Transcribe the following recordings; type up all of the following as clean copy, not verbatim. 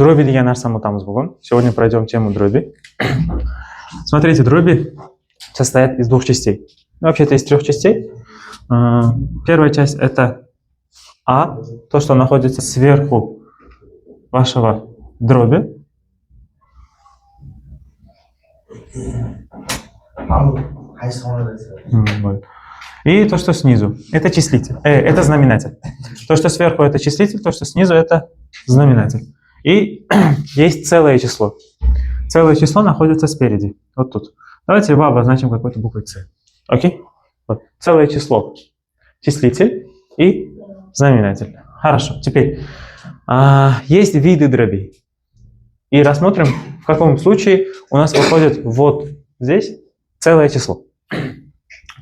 Дроби degan narsani o'tamiz bugun. Сегодня пройдем тему дроби. Смотрите, дроби состоят из двух частей. Вообще-то из трех частей. Первая часть это А, то, что находится сверху вашего дроби. И то, что снизу, это числитель, это знаменатель. То, что сверху, это числитель, то, что снизу, это знаменатель. И есть целое число. Целое число находится спереди, вот тут. Давайте его обозначим какой-то буквой С. Окей? Вот. Целое число, числитель и знаменатель. Хорошо. Теперь есть виды дробей. И рассмотрим, в каком случае у нас выходит вот здесь целое число.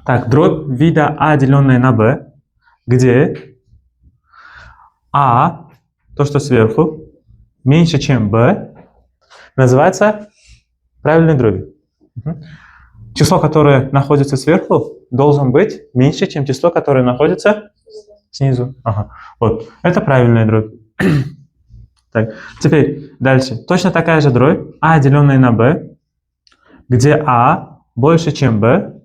Так, дробь вида А, деленное на Б, где А, то, что сверху, меньше, чем Б, называется правильной дробью. Число, которое находится сверху, должен быть меньше, чем число, которое находится снизу. Ага. Вот. Это правильная дробь. Так. Теперь дальше. Точно такая же дробь А, деленное на Б, где А больше, чем Б,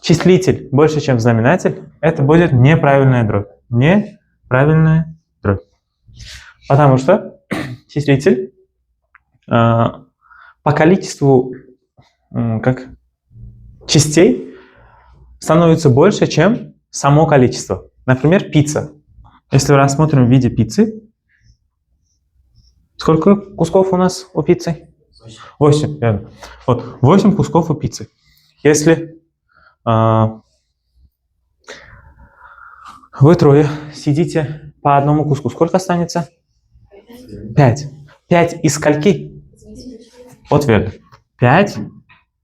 числитель больше, чем знаменатель, это будет неправильная дробь. Неправильная дробь. Потому что числитель по количеству частей становится больше, чем само количество. Например, пицца. Если рассмотрим в виде пиццы, сколько кусков у нас у пиццы? 8, верно. Вот, 8 кусков у пиццы. Если вы трое сидите по одному куску, сколько останется? 5. 5 из скольки? Вот верно. 5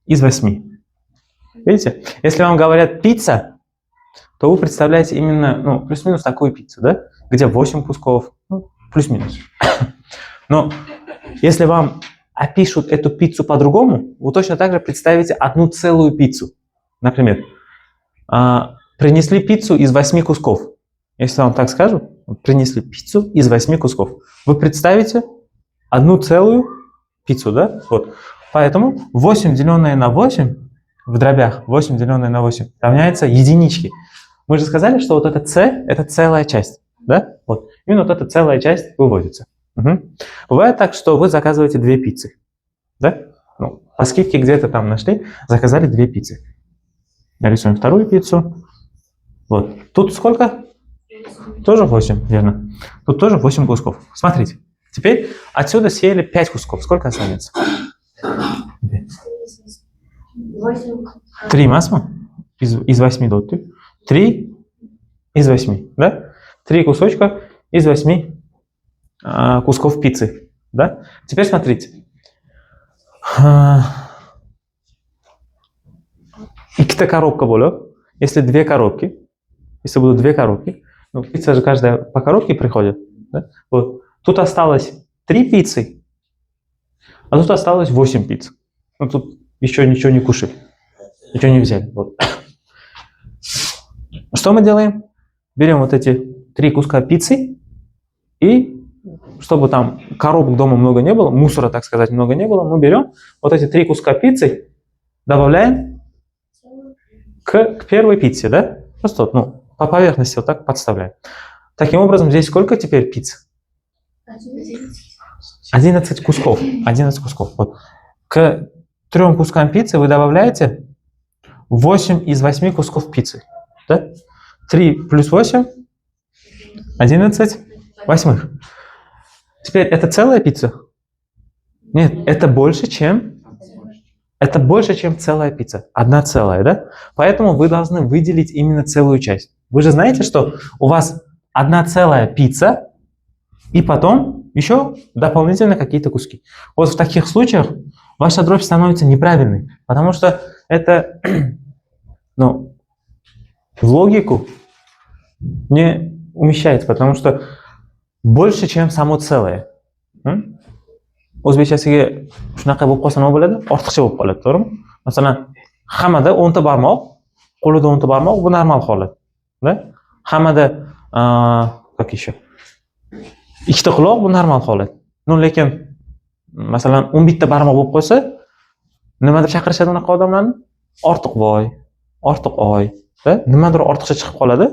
из 8. Видите? Если вам говорят пицца, то вы представляете именно, плюс-минус такую пиццу, да? Где 8 кусков, плюс-минус. Но если вам опишут эту пиццу по-другому, вы точно так же представите одну целую пиццу. Например, принесли пиццу из 8 кусков. Если вам так скажут, принесли пиццу из 8 кусков. Вы представите одну целую пиццу, да? Вот. Поэтому 8 деленное на 8 в дробях, 8 деленное на 8 равняется единичке. Мы же сказали, что вот это С – это целая часть, да? Вот. Именно вот эта целая часть выводится. Угу. Бывает так, что вы заказываете 2 пиццы, да? По скидке где-то там нашли, заказали 2 пиццы. Нарисуем вторую пиццу. Вот. Тут сколько? Тоже 8, верно. Тут тоже 8 кусков. Смотрите. Теперь отсюда съели 5 кусков. Сколько останется? 3 масма из 8 до 3 из 8, да? 3 кусочка из 8 кусков пиццы, да? Теперь смотрите. Ikkita коробка bo'lib, если 2 коробки, если будут 2 коробки, пицца же каждая по коробке приходит, да? Вот. Тут осталось 3 пиццы, а тут осталось 8 пицц. Тут еще ничего не кушали, ничего не взяли. Вот. Что мы делаем? Берем вот эти 3 куска пиццы и, чтобы там коробок дома много не было, мусора, так сказать, много не было, мы берем вот эти 3 куска пиццы, добавляем к первой пицце, да? Просто по поверхности вот так подставляем. Таким образом, здесь сколько теперь пицц? 11 кусков. 11 кусков. Вот. К 3 кускам пиццы вы добавляете 8 из 8 кусков пиццы. Да? 3 плюс 8 – 11 восьмых. Теперь это целая пицца? Нет, это больше, чем целая пицца. Одна целая, да? Поэтому вы должны выделить именно целую часть. Вы же знаете, что у вас одна целая пицца, и потом еще дополнительно какие-то куски. Вот в таких случаях ваша дробь становится неправильной, потому что это, в логику не умещается, потому что больше, чем само целое. O'zbekchasiga shunaqa bo'lib qolsa nima bo'ladi? Ortiqcha bo'lib qoladi, to'g'rimi? Masalan, hammada 10 ta barmoq, qo'lida 10 ta barmoq, bu normal holat, da? Hammada как еще? 2 ta quloq, bu normal holat. Ну, lekin masalan 11 ta barmoq bo'lib qolsa, nimadir chaqirishadi unaqa odamlarni? Ortiqvoy, ortiqoy, nimadir ortiqcha chiqib qoladi.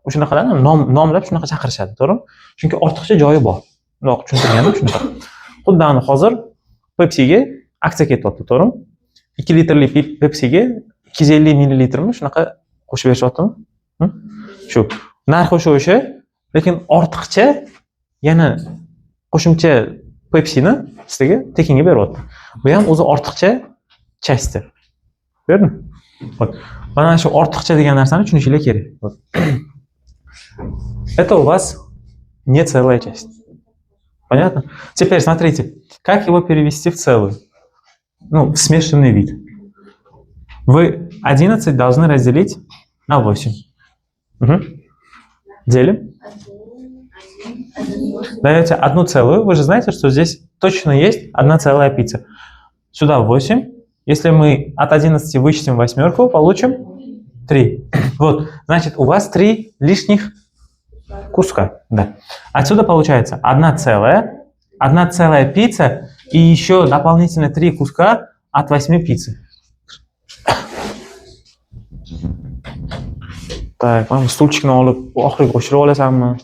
O'shunaqalarni nomlab shunaqa chaqirishadi, to'g'rimi? Chunki ortiqcha joyi bor. Bundoq tushuntirganim shunaqa. Xuddi ana hozir Pepsi'ga aksiya ketyapti, to'g'rimi? 2 litrli Pepsi'ga 250 millilitrmi shunaqa qo'shib berishyaptimi? Shu. Narxi o'sha, lekin ortiqcha yana qo'shimcha Pepsi'ni ustiga tekinga beryapti. Bu ham o'zi ortiqcha части. Ko'rdingmi? Mana shu ortiqcha degan narsani tushunishinglar kerak. Это у вас не целая часть. Понятно? Теперь смотрите, как его перевести в целую? Ну, в смешанный вид. Вы 11 должны разделить на 8. Угу. Делим. Даете 1 целую. Вы же знаете, что здесь точно есть 1 целая пицца. Сюда 8. Если мы от 11 вычтем восьмерку, получим 3. Вот, значит, у вас 3 лишних куска. Да. Отсюда получается 1 целая пицца и еще дополнительно 3 куска от 8 пиццы. Так, mana stulchikni olib oxiriga qo'shirib olasanmi?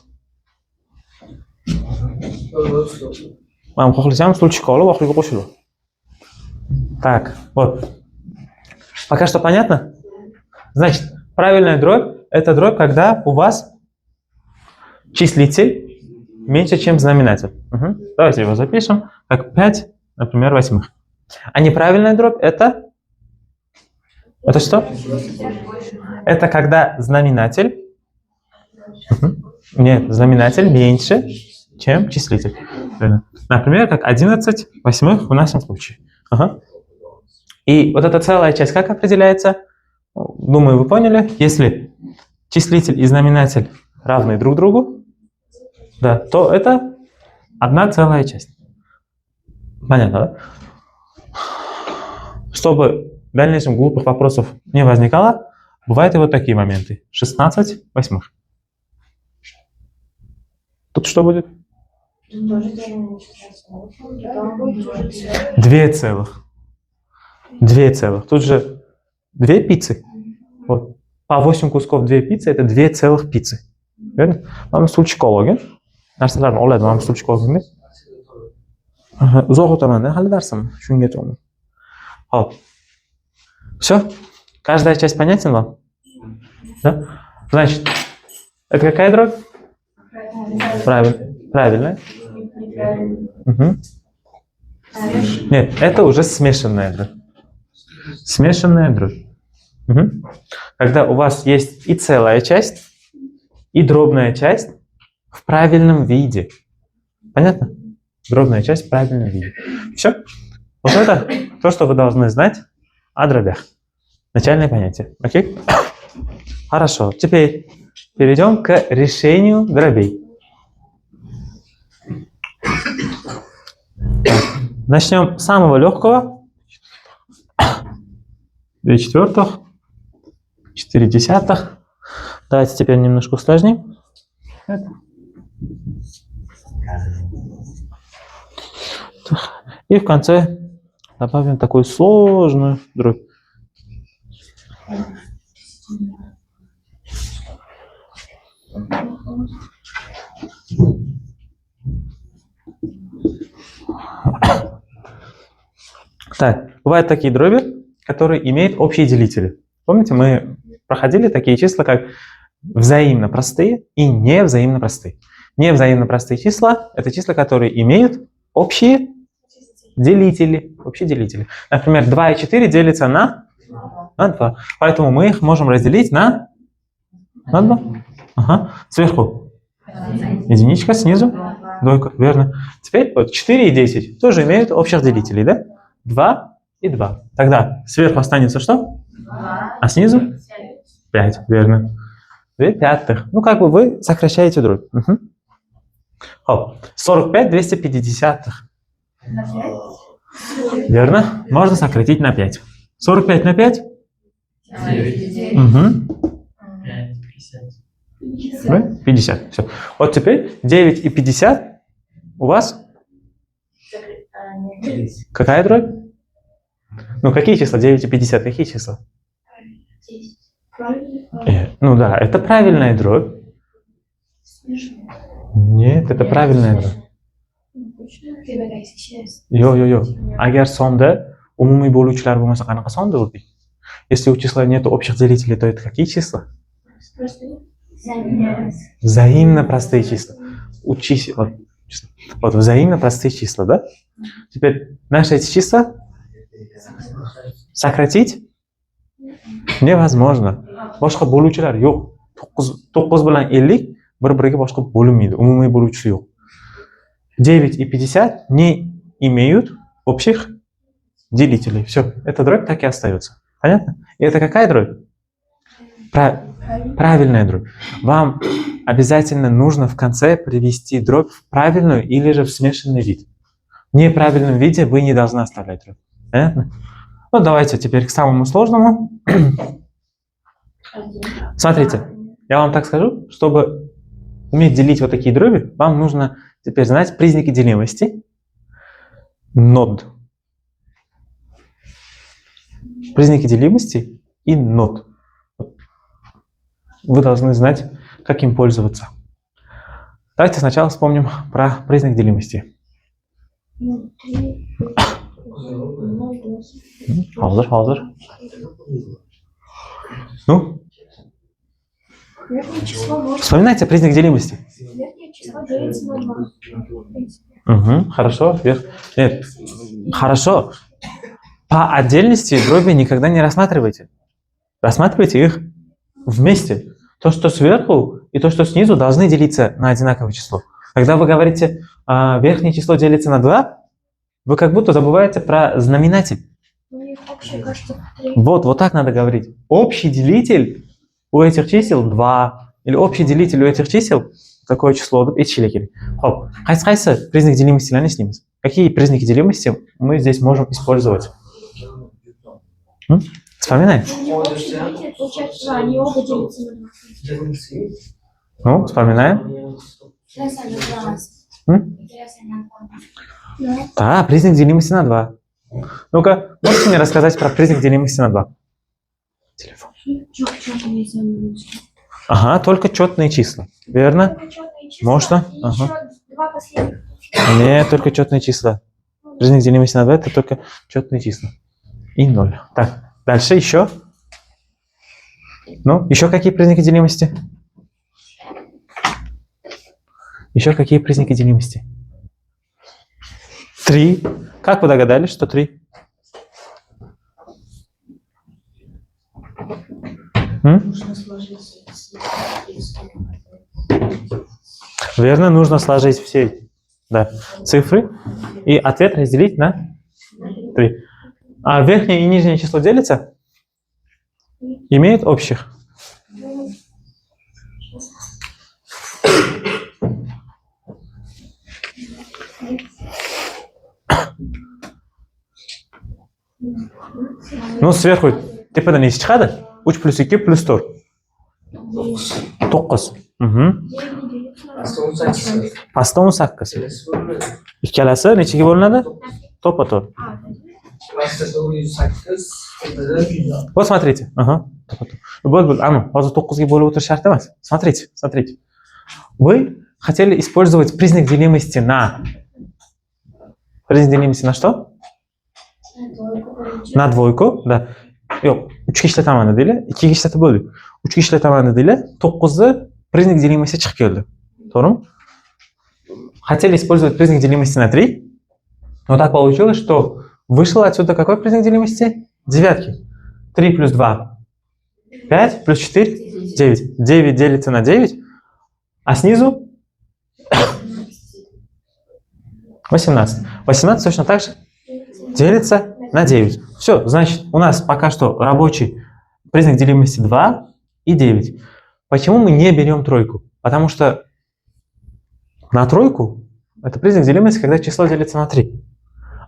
Mana xohlasam stulchikni olib oxiriga qo'shirib. Так, вот. Пока что понятно? Значит, правильная дробь – это дробь, когда у вас числитель меньше, чем знаменатель. Угу. Давайте его запишем, как 5, например, восьмых. А неправильная дробь – это что? Это когда знаменатель, нет, знаменатель меньше, чем числитель. Например, как 11 восьмых в нашем случае. Ага. И вот эта целая часть как определяется? Думаю, вы поняли. Если числитель и знаменатель равны друг другу, да, то это 1 целая часть. Понятно, да? Чтобы в дальнейшем глупых вопросов не возникало, бывают и вот такие моменты. 16 восьмых. Тут что будет? 2 целых. 2 целых. Тут же 2 пиццы. Вот. По 8 кусков 2 пиццы – это 2 целых пиццы. Верно? Mana stulchikologi. Narsalarni oladi, mana stulchikologi. Uzoq o'taman-da, hali darsim. Shungacha uni. Hop. Все? Каждая часть понятна вам? Да? Значит, это какая дробь? Правильно. Угу. Нет, это уже смешанная дробь. Смешанная дробь. Угу. Когда у вас есть и целая часть, и дробная часть в правильном виде. Понятно? Дробная часть в правильном виде. Все? Вот это то, что вы должны знать о дробях. Начальное понятие. Окей? Хорошо. Теперь перейдем к решению дробей. Начнем с самого легкого. 2 четвертых, 4 десятых. Давайте теперь немножко усложним. И в конце добавим такую сложную дробь. Так, бывают такие дроби, которые имеют общие делители. Помните, мы проходили такие числа, как взаимно простые и невзаимно простые. Невзаимно простые числа – это числа, которые имеют общие делители. Общие делители. Например, 2 и 4 делятся на 2. Поэтому мы их можем разделить на 2. Ага. Сверху единичка, снизу двойка. Верно. Теперь вот 4 и 10 тоже имеют общих делителей, да? 2 и 2. Тогда сверху останется что? 2. А снизу? 5. Верно. 2 пятых. Ну, как бы вы сокращаете дробь. Угу. Хоп. 45 250. На 5. Верно. Можно сократить на 5. 45 на 5? 9. Угу. 50. 50. Все. Вот теперь 9 и 50 у вас Нет. Какая дробь? Ну, какие числа? 9 и 50, какие числа? 10. Правильно? Ну да, это правильная дробь. Смешно. Нет, это правильная dробь. Yo'q. Agar sonda umumiy bo'luvchilar bo'lmasa qanaqa sonda urdik? Если у числа нет общих делителей, то это какие числа? Взаимно простые числа. У чисел, вот взаимно простые числа, да? Теперь наши эти числа сократить невозможно. Boshqa bo'luvchilar yo'q. 9 bilan 50 bir-biriga boshqa bo'linmaydi. Umumiy bo'luvchisi yo'q. 9 и 50 не имеют общих делителей. Все, эта дробь так и остается. Понятно? И это какая дробь? Правильная дробь. Вам обязательно нужно в конце привести дробь в правильную или же в смешанный вид. В неправильном виде вы не должны оставлять дробь. Понятно? Ну, давайте теперь к самому сложному. Смотрите, я вам так скажу, чтобы уметь делить вот такие дроби, вам нужно теперь знать признаки делимости. Нод. Признаки делимости и нод. Вы должны знать, как им пользоваться. Давайте сначала вспомним про признак делимости. Hozir. Ну? Вспоминайте признак делимости. Верхнее число делится на 2. Угу, хорошо. Нет, хорошо. По отдельности дроби никогда не рассматривайте. Рассматривайте их вместе. То, что сверху и то, что снизу, должны делиться на одинаковое число. Когда вы говорите, верхнее число делится на 2, вы как будто забываете про знаменатель. Вот так надо говорить. Общий делитель у этих чисел 2. Или общий делитель у этих чисел такое число. Хоп. Qaysi признак делимости снимем? Какие признаки делимости мы здесь можем использовать? Вспоминаем. Ну, вспоминаем. Да, признак делимости на 2. Ну-ка, можете мне рассказать про признак делимости на 2? Телефон. Ага, только четные числа. Верно? Можно? Ага. Нет, только четные числа. Признак делимости на 2 это только четные числа. И 0. Так, дальше еще. Ну, еще какие признаки делимости? Еще какие признаки делимости? 3. Как вы догадались, что 3? Верно, нужно сложить все цифры и ответ разделить на 3. А верхнее и нижнее число делятся? Имеют общих? Ну, сверху tepadan nechta chiqadi? 3 plus 2 plus 4. 9. Pastda 18. Ikkalasi nechaga bo'linadi? To'ppa-to'p. Вот смотрите. Ага. Bo'ldi. Ana, hozir 9 ga bo'lib o'tirish shart emas. Смотрите. Вы хотели использовать признак делимости на... Признак делимости на что? На двойку, да. Yo'q, 3 ga ishlataman dedinglar, 2 ga ishlatib bo'ldik. 3 ga ishlataman dedinglar, 9ni признак делимости chiqib keldi. To'g'rimi? Хотели использовать признак делимости на 3, но так получилось, что вышло отсюда какой признак делимости? Девятки. 3 плюс 2 – 5, плюс 4 – 9. 9 делится на 9, а снизу 18. 18 точно так же делится на 9. Все, значит, у нас пока что рабочий признак делимости 2 и 9. Почему мы не берем тройку? Потому что на тройку это признак делимости, когда число делится на 3.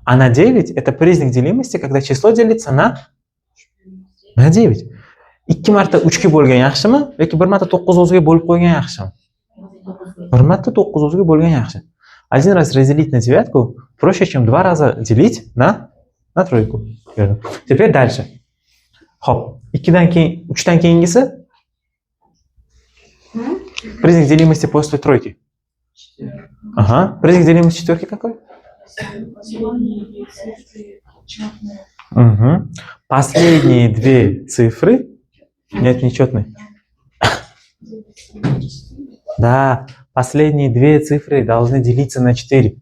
А на 9 это признак делимости, когда число делится на 9. 2 marta 3 ga bo'lgan yaxshimi yoki 1 marta 9 o'ziga bo'lib qo'ygan yaxshimi? 1 marta 9 o'ziga bo'lgan yaxshi. один раз разделить на девятку проще, чем два раза делить на тройку. Верно. Теперь дальше. Хоп. 2'dan keyin 3'dan keyingisi признак делимости после тройки. Ага. Признак делимости четверки какой? Угу. Последние две цифры. Нет, нечетные. Да, последние две цифры должны делиться на 4.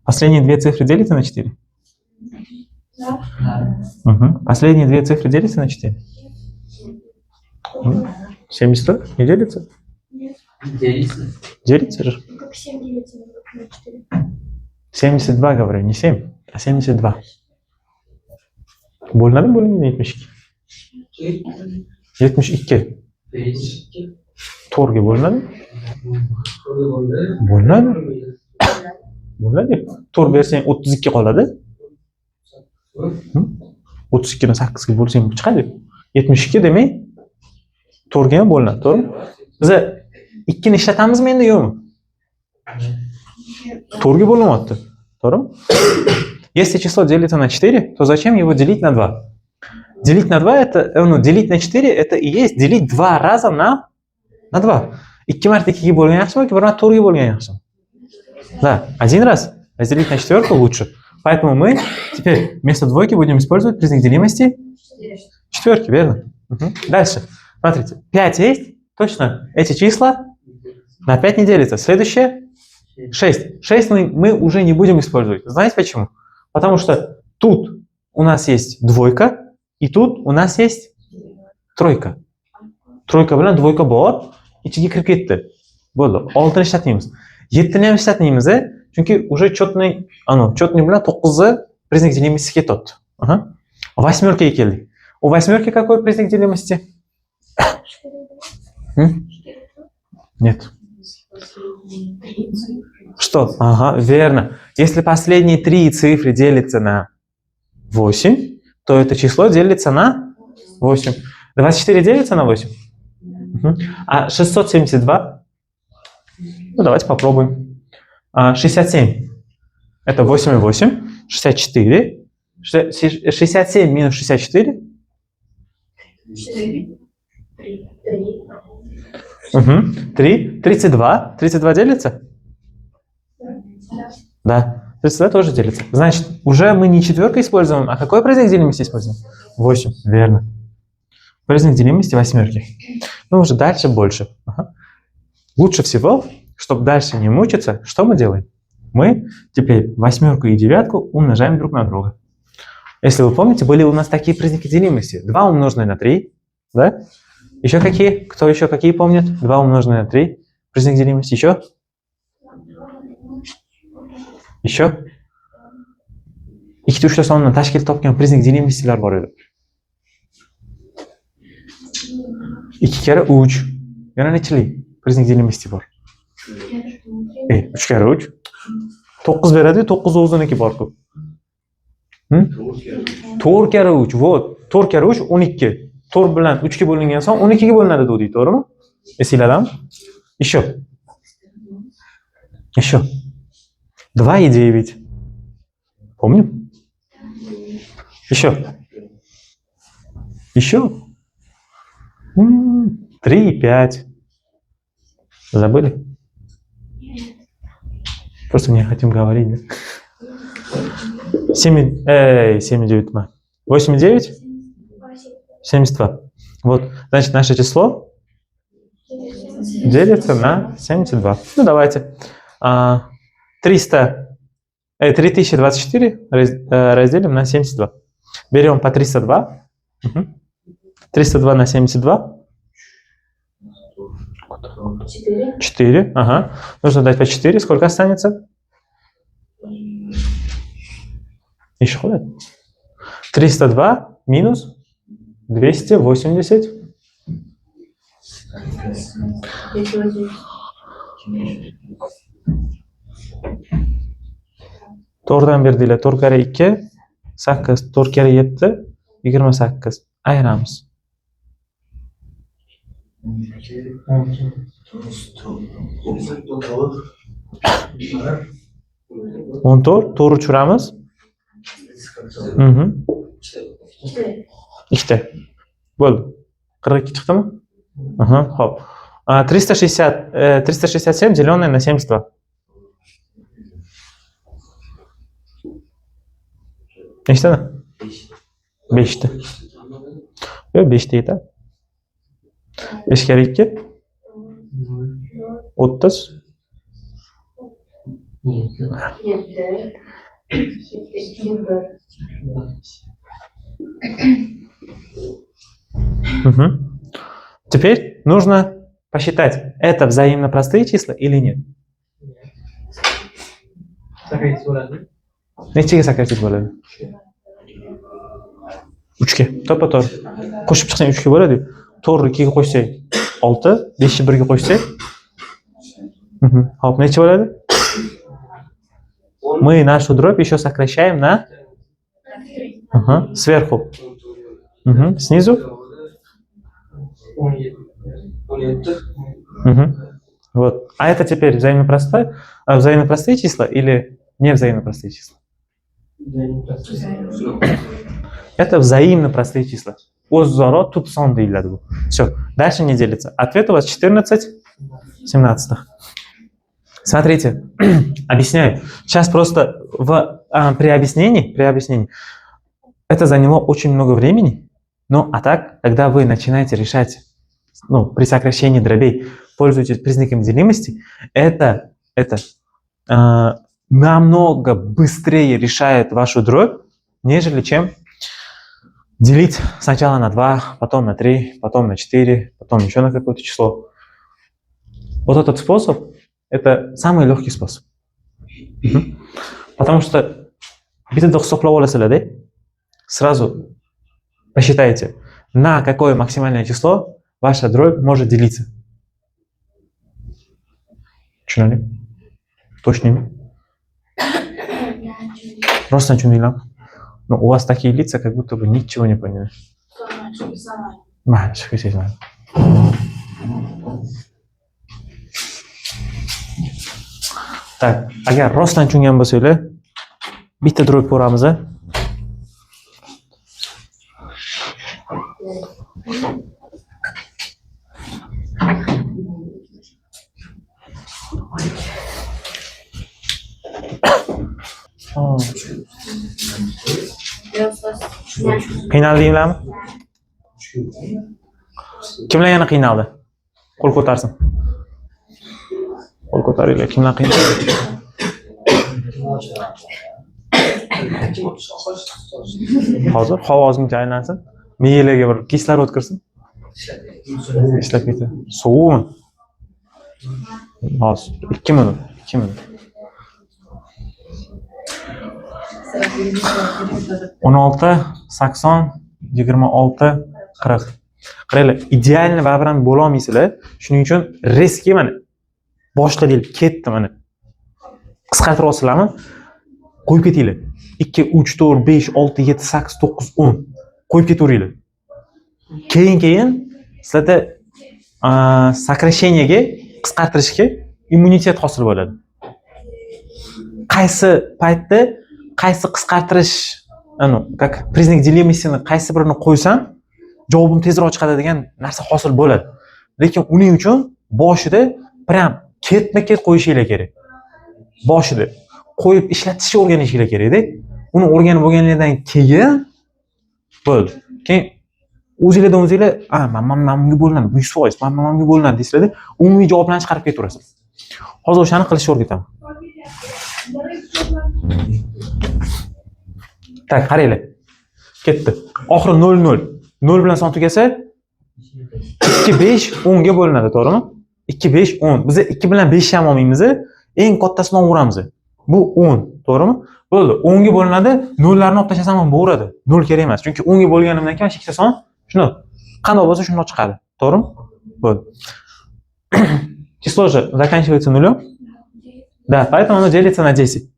Последние две цифры делятся на 4? Угу. Последние две цифры делятся на 4? 72 не делится? Делится. Делится же? Как 7 делится на 4. 72 говорю, не 7, а 72. Bo'linadimi, bo'linmaydi 72? 72. 4 ga bo'linadimi? Bo'linadi. Bo'linadi. 4 bersang 32 qoladi. 32 ni 8 ga bo'lsang bu chiqadi. 72 demak 4 ga ham bo'linadi, to'g'rimi? Biz 2 ni ishlatamizmi endi yo'qmi? 4 ga bo'linyapti. To'g'rimi? Если число делится на 4, то зачем его делить на 2? Делить на 2 это, делить на 4 это и есть делить 2 раза на 2. 2 marta 2 ga bo'lgan yaxshimi yoki 1 marta 4 ga bo'lgan yaxshimi? Да, один раз разделить на четверку лучше. Поэтому мы теперь вместо двойки будем использовать признак делимости четверки, верно? Угу. Дальше. Смотрите, 5 есть? Точно. Эти числа на 5 не делятся. Следующее 6. 6 мы уже не будем использовать. Знаете почему? Потому что тут у нас есть двойка, и тут у нас есть тройка. Тройка bilan двойка bor, ichiga kirib ketdi. Bo'ldi. 6ni ishlatmaymiz. 7ni ham ishlatmaymiz, chunki уже четный bilan 9ni признак делимости ketyapti. Ага. Восьмеркаga keldik. У восьмерки какой признак делимости? Нет. Что? Ага, верно. Если последние 3 цифры делятся на 8, то это число делится на 8. 24 делится на 8? Угу. А 672? Ну, давайте попробуем. 67. Это 8 и 8. 64. 67 минус 64? 4. 3. Угу. 3. 32. 32 делится? Да. 32 тоже делится. Значит, уже мы не четверкой используем, а какой признак делимости используем? 8. Верно. Признак делимости восьмерки. Ну, уже дальше больше. Ага. Лучше всего, чтобы дальше не мучиться, что мы делаем? Мы теперь восьмерку и девятку умножаем друг на друга. Если вы помните, были у нас такие признаки делимости. 2 умноженное на 3. Да? Еще какие? Кто еще какие помнит? 2 умноженное на 3. Признак делимости. Еще? Еще? Ikkita uchta sonni tashkil topgan priznак делимостилар bor edi. 2 kara 3. Yana nechili priznак делимости bor? 3 kara 3. 9 beradi, 9 o'ziniki bor-ku. 4 kara 3. Вот, 4 kara 3 12. 4 bilan 3 ga bo'lingan son 12 ga bo'linadi dedik, to'g'rimi? Esinglardami? Еще. 2 и 9. Помним? Еще. 3 и 5. Забыли? Просто не хотим говорить, да? 7 и 9. 8 и 9? 72. Вот, значит, наше число делится на 72. Ну, давайте. 3024 разделим на 72. Берем по 302. 302 на 72. 4. Ага. Нужно дать по 4. Сколько останется? Еще хватит. 302 минус 280. To'rtdan berdilar. 4 kara 2 8, 4 kara 7 28. Ayiramiz. 14, to'g'ri tushiramiz. Mhm. Ikkita. Bo'ldi. 42 chiqdimi? Aha, xo'p. 367 деленное на 72. Nechtadi? 5 ta. Yo'q, 5 ta yetadi. 5 kere 2 30. 7. Угу. Теперь нужно посчитать, это взаимно простые числа или нет. Nechiga sakratib bo'ladi? 3 ga. To'ppa-to'g'ri. Qo'shib chiqsang 3 ga bo'ladi. 4 2 ga qo'shsak 6, 5 ni 1 ga qo'shsak. Hop, necha bo'ladi? Мы нашу дробь еще сокращаем на сверху. Снизу. Вот. А это теперь взаимно простые числа или не взаимно простые числа? Это взаимно простые числа. O'zaro tub son deyiladi bu. Все. Дальше не делится. Ответ у вас 14 17. Смотрите, объясняю. Сейчас просто при объяснении это заняло очень много времени. Ну, а так, когда вы начинаете решать, при сокращении дробей, пользуетесь признаком делимости, это намного быстрее решает вашу дробь, нежели чем делить сначала на 2, потом на 3, потом на 4, потом еще на какое-то число. Вот этот способ – это самый легкий способ. Потому что сразу посчитайте, на какое максимальное число ваша дробь может делиться. Tushunali? Точно? Просто tushuninglar. Но у вас такие лица, как будто бы ничего не поняли. Так, agar rostdan tushungan bo'lsanglar, bitta dробь ko'ramiz. Qiynaldinglarmi? Kimlar yana qiynaldi? Qo'l ko'tarsin. Qo'l ko'taringlar. Kimlar qiynaldi? Hozir havo ozmuncha aylansin. Miyalarga bir kislorod kirsin. Ishlab ketadi. Sovumi? Hozir 2 minut. 2 minut. 16, 80, 26, 40. Qaranglar, idealni va bilan bo'la olmaysizlar. Shuning uchun riski mana boshladik, ketdi mana. Qisqartirib olsizlarmi? Qo'yib ketinglar. 2, 3, 4, 5, 6, 7, 8, 9, 10. Qo'yib ketaveringlar. Keyin sizlarda сокращениyaga, qisqartirishga immunitet hosil bo'ladi. Qaysi paytda qaysi qisqartirish, как признак делимостini qaysi birini qo'ysam, javobim tezroq chiqadi degan narsa hosil bo'ladi. Lekin uning uchun boshida prям ketma-ket qo'yishinglar kerak. Boshida qo'yib ishlatishni o'rganishinglar kerak-da. Uni o'rganib bo'lganlardan keyin bo'ldi. Keyin o'zingizlar, men bunga bo'laman, 100%, men bunga bo'laman deysizlar-da, umumiy javoblarni chiqarib ketaverasiz. Hozir o'shani qilishni o'rgataman. Tak, qaranglar. Ketdi. Oxiri 0 0. 0 bilan son tugasa 2 5 10 ga bo'linadi, to'g'rimi? 2 5 10. Biz 2 bilan 5 ham olmaymiz. Eng kattasini olamiz. Bu 10, to'g'rimi? Bo'ldi. 10 ga bo'linadi, 0 larni olib tashlasam ham bo'laveradi. 0 kerak emas. Chunki 10 ga bo'lganimdan keyin ikkita son shuni qanday bo'lsa shunday chiqadi. To'g'rimi? Bo'ldi. Число же заканчивается нулем. Да, поэтому оно делится на 10.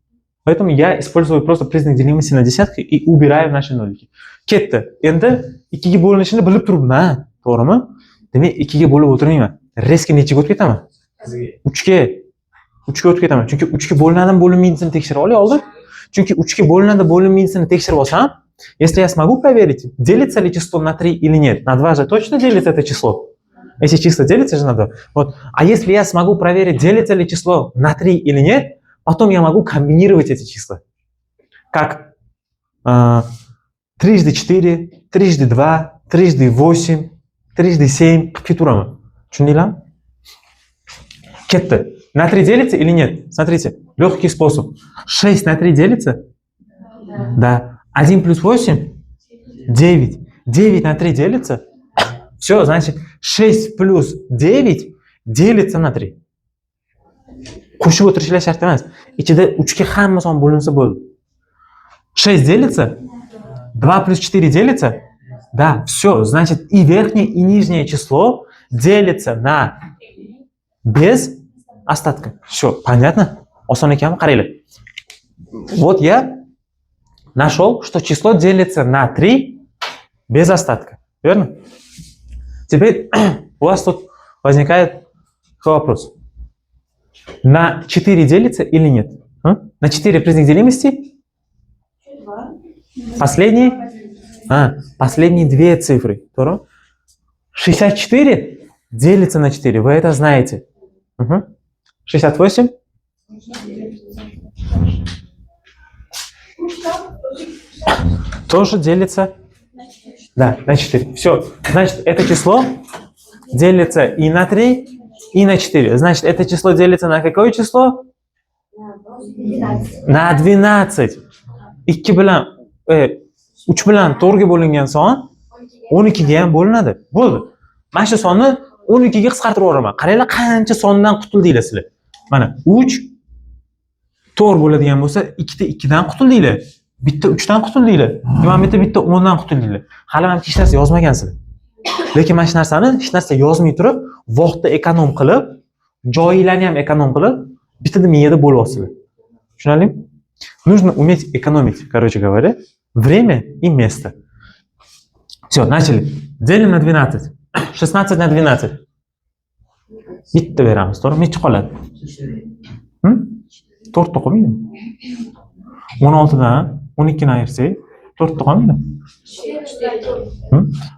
Поэтому я использую просто признак делимости на десятки и убираю наши нолики. Ketdi. Endi 2 ga bo'linishini bilib turibman, to'g'rimi? Demak, 2 ga bo'lib o'tirmayman. Reski nechiga o'tib ketaman? 3 ga. 3 ga o'tib ketaman. Chunki 3 ga bo'linadimi, bo'linmaydisini tekshirib olay oldin. Chunki 3 ga bo'linadi, bo'linmaydisini tekshirib olsam, если я смогу проверить, делится ли число на 3 или нет. На 2 же точно делится это число. Если числа делится же на 2. Вот. А если я смогу проверить, делится ли число на 3 или нет, потом я могу комбинировать эти числа. Как 3 × 4, 3 × 2, 3 × 8, 3 × 7 qilib keturaman. Tushundinglarmi? Ketdi. На 3 делится или нет? Смотрите, легкий способ. 6 на 3 делится? Да. 1 плюс 8? 9. 9 на 3 делится? Все, значит, 6 плюс 9 делится на 3. Qo'shib o'tirishlar shart emas. Ichida 3 ga hamma son bo'linsa bo'ldi. 6 делится? 2 плюс 4 делится? Да, все. Значит, и верхнее, и нижнее число делится на без остатка. Все, понятно? Oson ekanmi? Qaranglar. Вот я нашел, что число делится на 3 без остатка. Верно? Теперь у вас тут возникает вопрос. На 4 делится или нет? На 4 признак делимости? Последние? Последние две цифры. 64 делится на 4. Вы это знаете. 68? Тоже делится? Да, на 4. Все. Значит, это число делится и на 3, и на 4. Значит, это число делится на какое число? На 12. 2 bilan 3 bilan 4 ga bo'lingan son 12 ga ham bo'linadi. Bo'ldi. Mana shu sonni 12 ga qisqartirib yuboraman. Qaranglar, qancha sondan qutuldinglar sizlar. Mana 3 4 bo'ladigan bo'lsa, 2 ta 2 dan qutuldinglar. Bitta 3 dan qutuldinglar. Mana bitta 10 dan qutuldinglar. Hali ham hech narsa yozmagansizlar. Lekin mana shu narsani hech narsa yozmay turib, vaqtni ekonom qilib, joyinglarni ham ekonom qilib, bittada miyada bo'lyapsizlar. Tushunarlimi? Нужно уметь экономить, короче говоря, время и место. Все, начали. Делим на 12. 16 на 12. Bitta beramiz, to'g'rimi? Necha qoladi? 4 ta qolmaydimi? 16 dan 12 ni ayirsak, 4 ta qolmaydimi?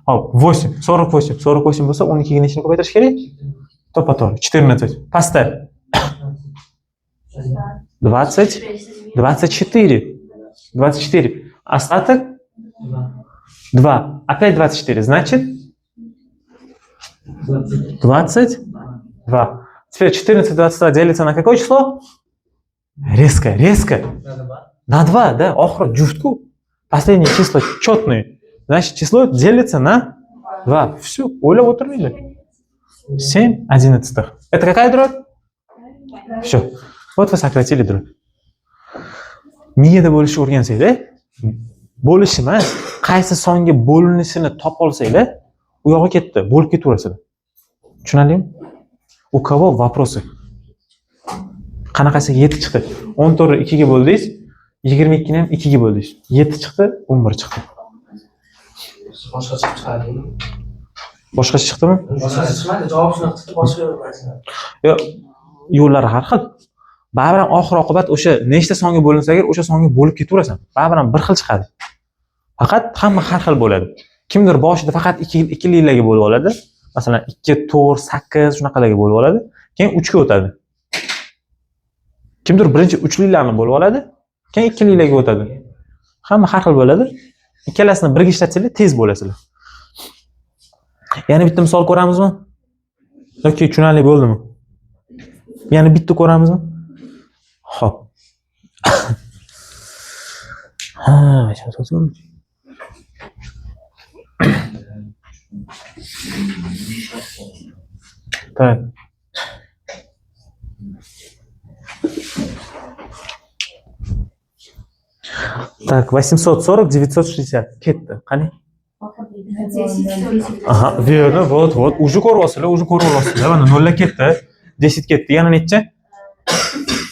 Hop, 8, 48. 48 bo'lsa 12 ga nechini ko'paytirish kerak? To'g'ri, 14. Pastda 20, 24. 24. Остаток 2. Опять 24. Значит 22. Теперь 14 и 22 делится на какое число? Резко. На 2, да? Охра, juftku. Последние числа четные. Значит, число делится на 2. Все, o'ylab o'tirmaydi. 7 11. Это какая дробь? Все. Вот вы сократили дробь. Miyada bo'lishni o'rgansanglar, bo'lish emas, qaysi songa bo'linishini topib olsanglar, u yog'i ketdi, bo'lib ketaverasizlar. Tushunarlimi? У кого вопросы? Qanaqasiga 7 chiqdi? 14 ni 2 ga bo'ldingiz, 22 ni ham 2 ga bo'ldingiz. 7 chiqdi, 11 chiqdi. Boshqa chiqadi. Boshqa chiqdimi? Boshqa chiqmadi, javob shunaqa chiqdi, boshqa yo'q. Yo'q, yo'llari har xil. Baribir ham oxir oqibat o'sha nechta songa bo'linsa agar o'sha songa bo'lib ketaverasan. Baribir ham bir xil chiqadi. Faqat hamma har xil bo'ladi. Kimdir boshida faqat 2lilarga bo'lib oladi. Masalan, 2, 4, 8 shunaqalarga bo'lib oladi. Keyin 3 ga o'tadi. Kimdir birinchi 3lilarni bo'lib oladi, keyin 2lilarga o'tadi. Hamma har xil bo'ladi. Ikkalasini birga ishlatsanglar tez bo'lasizlar. Yana bitta misol ko'ramizmi? Yoki tushunarli bo'ldimi? Yana bitta ko'ramizmi? Xo'p. Так. Так, 840, 960. Ketdi. Qani? Aha, verdi. Вот. Уже ko'ryapsizlar, уже ko'ryapsizlar. Mana nollar ketdi. 10 ketdi. Yana necha?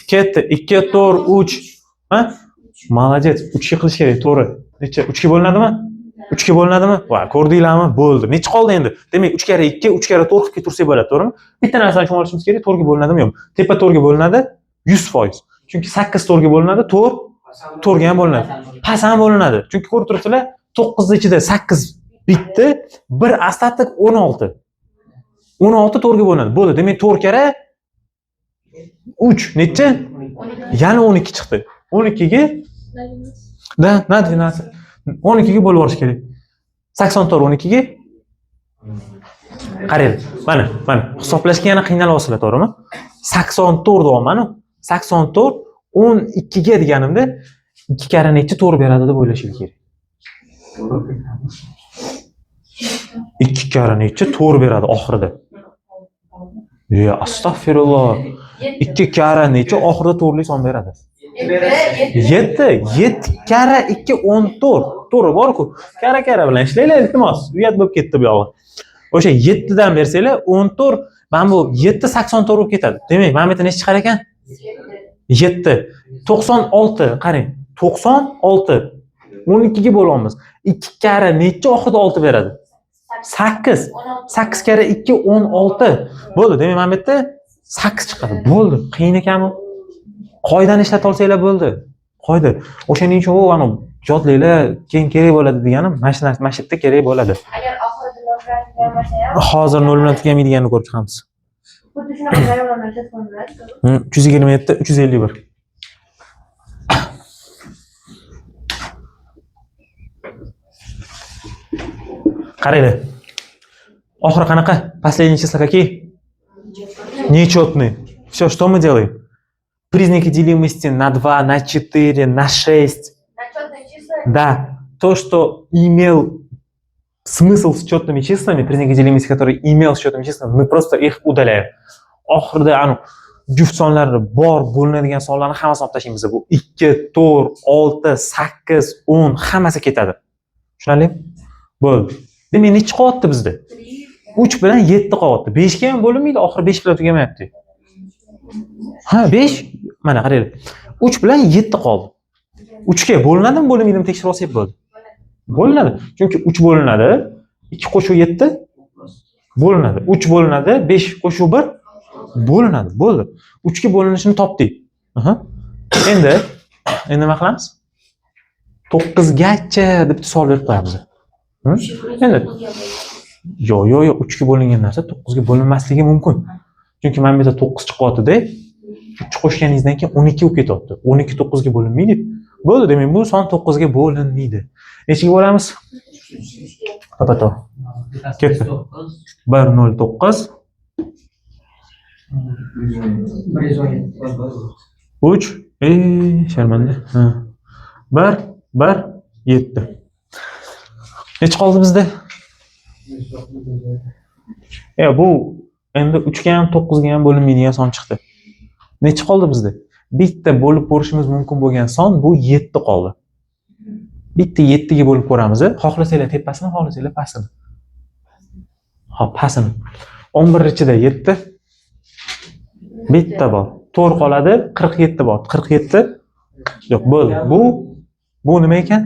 Ketdi. 2, 4, 3. Ha? Молодец. 3 ga qilish kerak, to'g'ri. Necha? 3 ga bo'linadimi? 3 ga bo'linadimi? Va, ko'rdinglarmi? Bo'ldi. Necha qoldi endi? Demak, 3 kare 2, 3 kare 4 qilib ketursak bo'ladi, to'g'rimi? Bitta narsani tushunib olishimiz kerak, 4 ga bo'linadimi yo'qmi? Tepa 4 ga bo'linadi, 100%. Chunki 8 to'rtga bo'linadi, 4 to'rtga ham bo'linadi. Pasam bo'linadi. Chunki ko'rib turibsizlar, 9 ichida 8 bitdi, 1 остаток 16. 16 to'rtga bo'linadi. Bo'ldi. Demak, 4 kara 3 necha? Yana 12 chiqdi. 12 ga da, na 12. 12 ga bo'lib yuborish kerak. 84 12 ga qarang. Mana hisoblashga yana qiynalyapsizlar, to'g'rimi? 84 deyapman. 84 12 ga deganimda 2 kara necha to'g'ri beradi deb o'ylashingiz kerak. 2 kara necha to'g'ri beradi oxirida? Astagfirulloh. 2 kara necha oxirida to'g'rili son beradi? 7 kara 2 14. To'g'ri bor-ku. Kara bilan ishlaylar, iltimos. Uyat bo'lib ketdi bu yog'i. O'sha 7 dan bersanglar 14, mana bu 7 84 bo'lib ketadi. Demak, mana bu yerda necha chiqar ekan? 7 96. Qarang. 96 12 ga bo'lyapmiz. 2 kara necha oxirida 6 beradi? 8. 8 kara 2 16. Bo'ldi. Demak, mana bu yerda 8 chiqadi. Bo'ldi. Qiyin ekanmi? Qoidani ishlatib olsanglar bo'ldi. Qoida. O'shaning uchun u ana jodliklar keyin kerak bo'ladi deganim, mana shu yerda kerak bo'ladi. Agar oxirida nol bilan tugamasa ham, Hozir 0 bilan tugamaydiganini ko'rib chiqamiz. xuddi shunaqa jarayonlar tasvirlanadi. 327 351. Qaranglar. Oxiri qanaqa? Последние числа какие? Нечетные. Все, что мы делаем? Признаки делимости на 2, на 4, на 6. Начетные числа. Да, то, что имел смысл с четными числами, признаки делимости, которые имел с четными числами, мы просто их удаляем. Oxirida anu juft sonlari bor bo'linadigan sonlarni hammasini olib tashlaymiz. Bu 2, 4, 6, 8, 10 hammasi ketadi. Tushunarlimi? Bo'ldi. Demak, necha qolyapti bizda? 3 bilan 7 qolyapti. 5 ga ham bo'linmaydi, oxiri 5 bilan tugamayapti. Ha, 5. Mana qaranglar. 3 bilan 7 qoldi. 3 ga bo'linadimi, bo'linmaydimi tekshirib olsak bo'ldi. Bo'linadi. Chunki 3 bo'linadi, 2 qo'shuv 7 bo'linadi. 3 bo'linadi, 5 qo'shuv 1 bo'linadi. Bo'ldi. 3 ga bo'linishini topdik. Endi nima qilamiz? 9 gacha deb savol berib qo'yamiz. Endi yo'q, 3 ga bo'lingan narsa 9 ga bo'linmasligi mumkin. Chunki mana bu yerda 9 chiqyapti-da. 3 qo'shganingizdan keyin 12 bo'lib ketyapti. 12 9 ga bo'linmaydi. Bo'ldi, demak bu son 9 ga bo'linmaydi. Nechaga bo'lamiz? To'g'ri. Ketdi. 109 3 sharmanda. 1 7. Necha qoldi bizda? Bu endi 3 ga ham 9 ga ham bo'linmaydigan son chiqdi. Necha qoldi bizda? Bitta bo'lib ko'rishimiz mumkin bo'lgan son bu 7 qoldi. Bitta 7 ga bo'lib ko'ramiz. Xohlasanglar tepasini, xohlasanglar pastini. Xo'p, pastini. 11 ichida 7 bitta bor. 4 qoladi, 47 bor. 47 yo'q, bo'ldi. Bu nima ekan?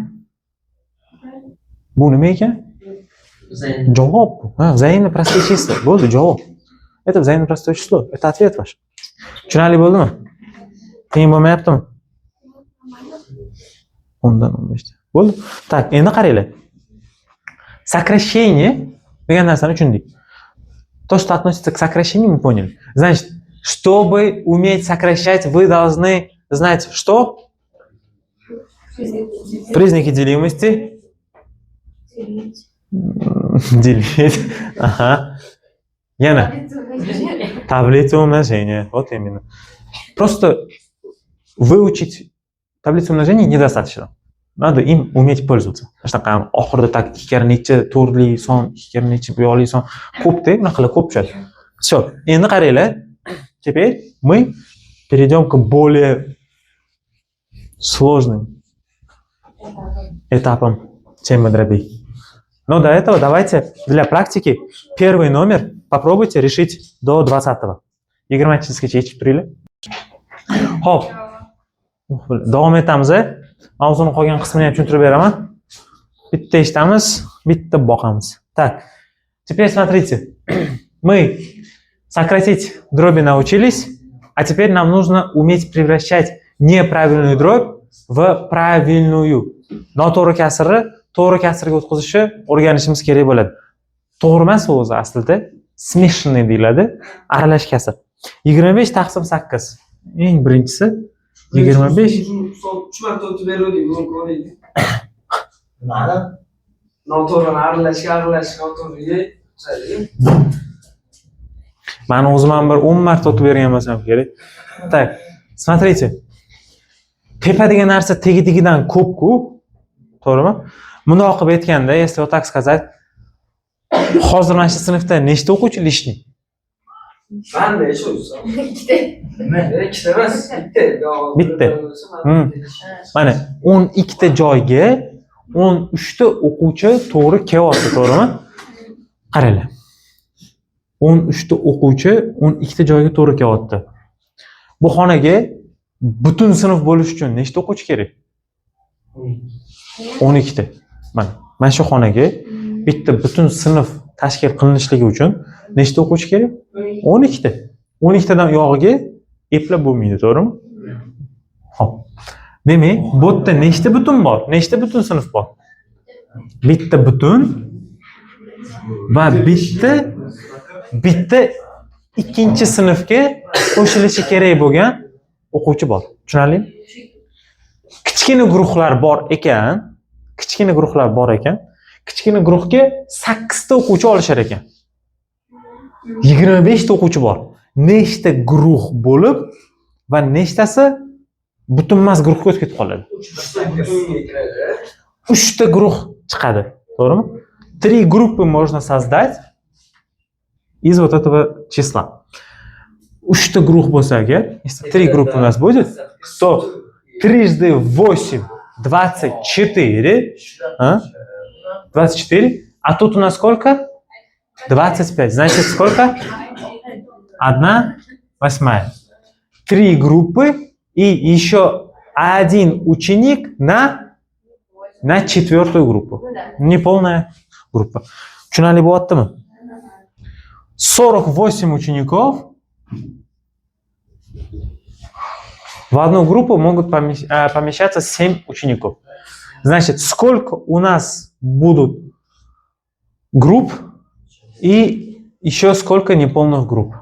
Bu nima ekan? Javob. Ha, взаимно простые числа. Bo'ldi, javob. Это взаимно простое число. Это ответ ваш. Tushunarli bo'ldimi? Qiyin bo'lmayaptimi? 10dan 15. Bo'ldi. Так, endi qaranglar. Сокращение degan narsani tushundik. То, что относится к сокращению, мы поняли. Значит, чтобы уметь сокращать, вы должны знать что? Признаки делимости. Делить. Ага. Yana. Таблицу умножения. Вот именно. Просто выучить таблицу умножения недостаточно. Надо им уметь пользоваться. Shunaqa oxirida tak 2 kara necha to'rtli son, 2 kara necha buyoqli son ko'pda, unaqa qilib ko'p tushadi. Всё. Endi qaranglar. Теперь мы перейдем к более сложным этапам темы дробей. Но до этого давайте для практики первый номер попробуйте решить до 20-го. 20-gacha yechib turinglar. Xo'p. Davom etamiz. Mavzuning qolgan qismini ham tushuntirib beraman. Bitta eshitamiz, bitta boqamiz. Так. Теперь смотрите. Мы сократить дроби научились, А теперь нам нужно уметь превращать неправильную дробь в правильную. Noto'g'ri kasrni to'g'ri kasrga o'tkazishni o'rganishimiz kerak bo'ladi. To'g'ri emas u o'zi aslida smeshanniy deyiladi, aralash kasr. 25 taqsim 8. Eng birinchisi 25. 3 marta o'tib beruvdik, buni ko'raylik. Nimani? Noto'g'rini aralashga, noto'g'riga tuzaylik. Mani o'zim ham bir 10 marta o'tib bergan bo'lsam kerak. Так, смотрите. Tepa degan narsa tegi-tegidan ko'p-ku. To'g'rimi? Bundoq qilib aytganda, если вот так сказать, hozir mana shu sinfda nechta o'quvchi lishni? Manda shu. Ikkita. Ikkita emas, bitta. Bitta. Mana 12 ta joyga 13 ta o'quvchi to'g'ri kelyapti, to'g'rimi? Qaranglar. 13 ta o'quvchi 12 ta joyga to'g'ri kelyapti. Bu xonaga butun sinf bo'lish uchun nechta o'quvchi kerak? 12 ta. Mana shu xonaga bitta butun sinf tashkil qilinishligi uchun nechta o'quvchi kerak? 12 ta. 12 tadan uyog'iga eplab bo'lmaydi, to'g'rimi? Xo'p. Demak, bu yerda nechta butun bor? Nechta butun sinf bor? Bitta butun va bitta ikkinchi sinfga qo'shilishi kerak bo'lgan o'quvchi bor. Tushunarlimi? Kichkina guruhlar bor ekan, kichkina guruhga 8 ta o'quvchi olishar ekan. 25 ta o'quvchi bor. Nechta guruh bo'lib va nechtasi butunmas guruhga o'tib ketib qoladi? 3 ta guruh chiqadi, to'g'rimi? 3 группы можно создать из вот этого числа. 3 ta guruh bo'lsa agar, если 3 группы у нас будет, то 3 × 8 24. 24. А тут у нас сколько? 25. Значит, сколько? 1/8. 3 группы и еще один ученик на 4-ю группу. Неполная группа. Tushunarli bo'lyaptimi? 48 учеников в одну группу могут помещаться 7 учеников. Значит, сколько у нас будут групп и еще сколько неполных групп?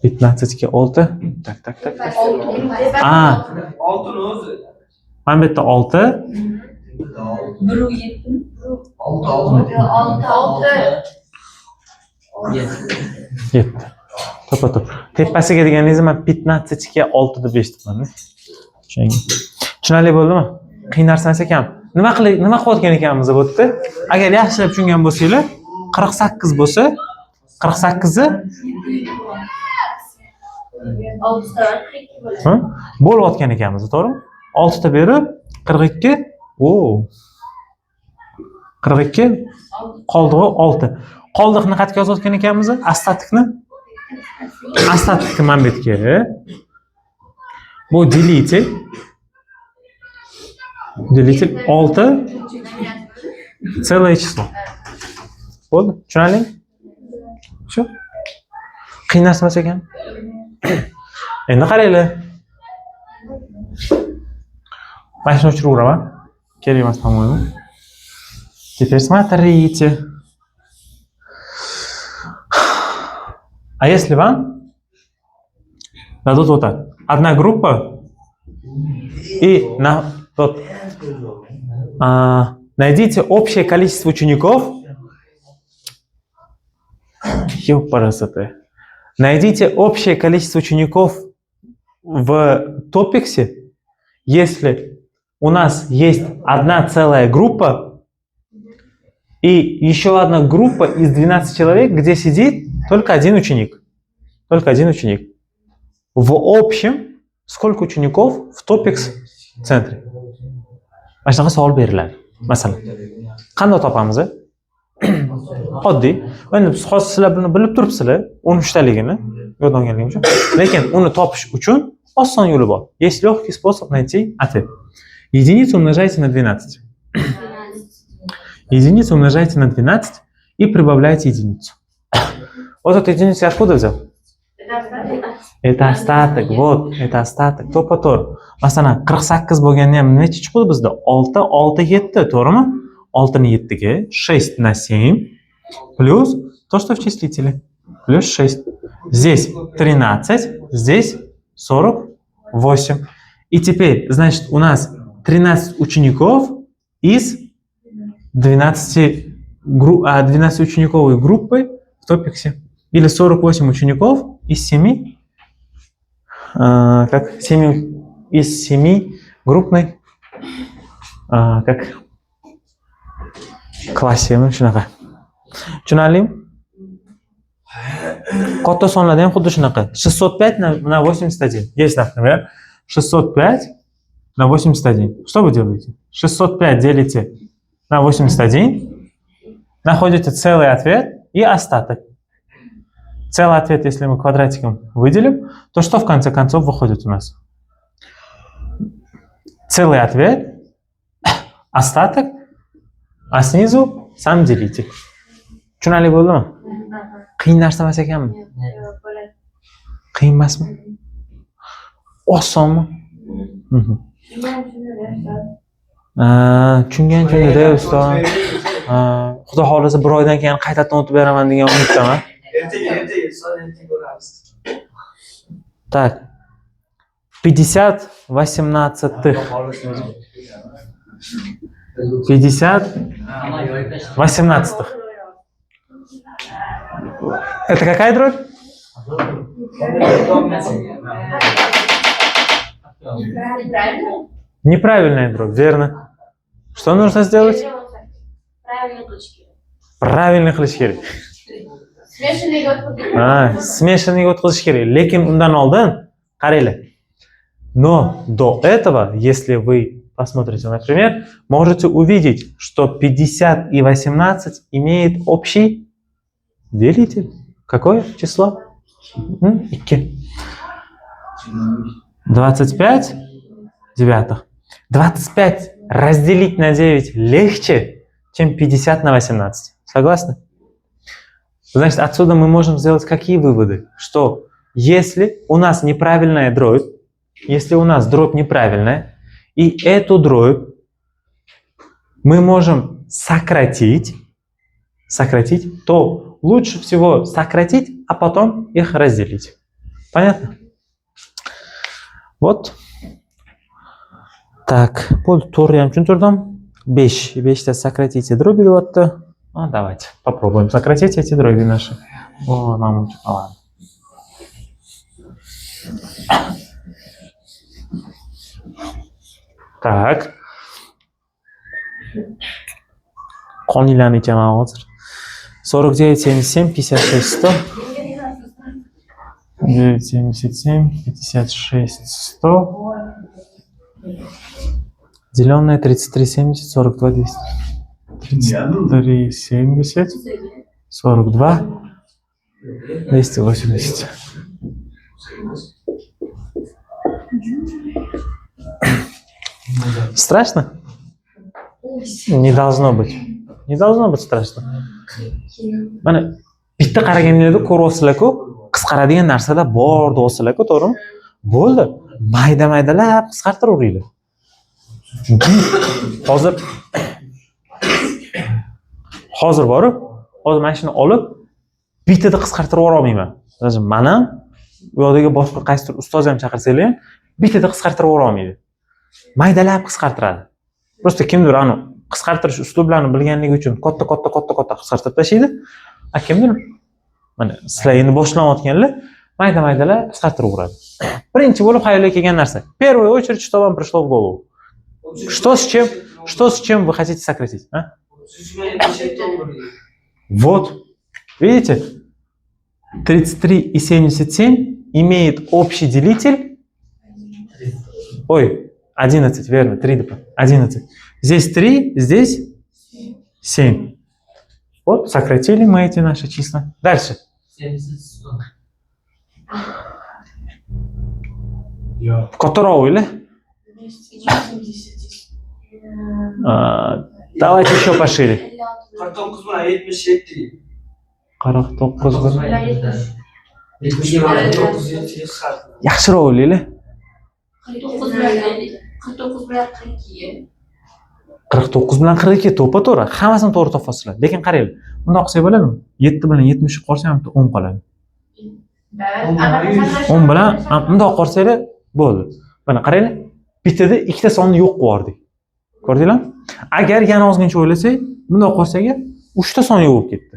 15 ga 6. Tak. Oltini o'zi. Mana bu yerda 6. 7. To'p. Tepasiga deganingiz men 15 ga 6 deb eshitdim. Tushunarli bo'ldimi? Qiyin narsa emas ekan. Nima qilayotgan ekanmiz bu yerda? Agar yaxshilab tushungan bo'lsanglar, 48 bo'lsa, 48 ni bo'layotgan ekanmiz, to'g'rimi? 6 ta berib 42. 42 qoldig'i 6. Qoldiqni qayerga yozayotgan ekanmiz? Ostatikni mana bu yerga. Bu delитель 6 целое число. Bo'ldi? Tushunarli? Shu. Qiyin narsa emas ekan. Endi qaranglar. Mana shuni o'chiraman. Kerak emas, по-моему. Теперь смотрите. А если вам дадут вот так. Одна группа и найдите общее количество учеников. Ёпарасоте. Найдите общее количество учеников в топиксе, если у нас есть одна целая группа и еще одна группа из 12 человек, где сидит только один ученик. Только один ученик. В общем, сколько учеников в топикс центре? Mana shunaqa savol beriladi. Masalan, qanday topamiz? Oddiy. Endi hozir sizlar buni bilib turibsizlar, 13 taligini yoddan olganim uchun. Lekin uni topish uchun oson yo'li bor. Есть легкий способ найти ответ. Единицу умножайте на 12. Единицу умножайте на 12 и прибавляйте единицу. Вот эту единицу я откуда взял? Это остаток, вот, это остаток. To'ppa-to'g'ri. Masalan, 48 bo'lganda ham necha chiqdi bizda? 6, 6, 7, to'g'rimi? 6 ni 7 ga 6 на 7 плюс то, что в числителе. Плюс 6. Здесь 13, здесь 48. И теперь, значит, у нас 13 учеников из 12-учениковой группы в топиксе. Или 48 учеников из 7, как 7 из 7 группной, как классе, ну, shunaqa. Tushunarlimi? Katta sonlarda ham xuddi shunaqa. 605 на 81. Есть, например, 605 на 81. Что вы делаете? 605 делите на 81, находите целый ответ и остаток. Целый ответ, если мы квадратиком выделим, то что в конце концов выходит у нас? Целый ответ, остаток, а снизу сам делитель. Tushunarli bo'ldimi? Qiyin narsa emas ekanmi? Qiyin emasmi? Osonmi? Tushungan-tushungan-da ustoz. Xudo xolasa bir oydan keyin qaytadan o'tib beraman degan umiddaman. Ertaga ko'ramiz. Так. 50 18-х. 50 18-х. Это какая дробь? Неправильная дробь, верно. Что нужно сделать? Правильный qilish kerak. Смешанный o'tkazish kerak. Lekin undan oldin qaranglar. Но до этого, если вы посмотрите, например, можете увидеть, что 50 и 18 имеют общий делитель. Какое число? 2. 25 девятых. 25 разделить на 9 легче, чем 50 на 18. Согласны? Значит, отсюда мы можем сделать какие выводы? Что если у нас неправильная дробь, если у нас дробь неправильная, и эту дробь мы можем сократить, то лучше всего сократить, а потом их разделить. Понятно? Вот. Так, bo'ldi, to'g'ri ham tushuntirdim. 5. 5 сократите дроби deyapti. Давайте попробуем сократить эти дроби наши. О, нам ладно. Так. Qoninglarni ichaman hozir. 49, 77, 56, 100. 9, 77, 56, 100. Зеленая 33, 70, 42, 200. 33, 70, 42, 280. Страшно? Не должно быть. Не должно быть страшно. Mana bitta qaraganinglarda ko'ryapsizlar-ku, qisqaradigan narsada bor deyapsizlar-ku, to'g'rimi? Bo'ldi. Mayda-maydalab qisqartiraveringlar. Hozir borib, hozir mana shuni olib bittada qisqartirib yubora olmayman. Mana bu yoqdagi boshqa qaysidir ustoz ham chaqirsanglar ham bittada qisqartirib yubora olmaydi. Maydalab qisqartiradi. Просто kimdir ani qisqartirish uslublarini bilganligi uchun katta qisqartirib tashlaydi. Kimdir mana sizlar endi boshlanayotganlar mayda-maydalab qisqartirib yuradi. Birinchi bo'lib xayolga kelgan narsa. В первую очередь, что вам пришло в голову? Что с чем вы хотите сократить? А? Вот. Видите? 33 и 77 имеет общий делитель. Ой, 11, верно, 3, 11. Здесь 3, здесь 7. Вот, сократили мы эти наши числа. Дальше. 70. Kattaroq o'yla. Давайте еще пошире. 49 bilan 77. 49 bilan Yetmişga mana 900 chiqadi. Yaxshiroq o'ylaylik. 49 bilan 49 bilan 42. 49 bilan 42 to'ppa-to'g'ri. Hammasini to'g'ri topasizlar. Lekin qaranglar. Bundoq qilsak bo'ladimi? 7 bilan 70 qo'shsam 10 qoladi. 10 bilan bundoq qo'shsanglar bo'ldi. Mana qaranglar. Bittada ikkita sonni yo'q qilib ko'rdinglarmi? Agar yana ozgincha o'ylasak, bundoq qo'shsak 3 ta son yo'q bo'lib ketdi.